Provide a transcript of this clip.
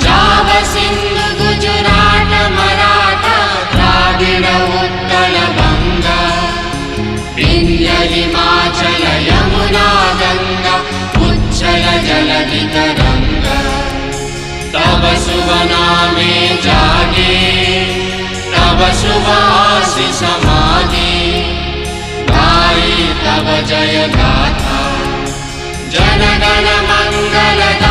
पंजाब सिंधु गुजरात मराठा द्राविड उत्कल गंगा विंध्य हिमाचल यमुना गंगा उच्चल जलधि तरंगा तब शुभ नामे जागे तब शुभ आशीष मागे गाये तब जय गाथा जन गण मंगल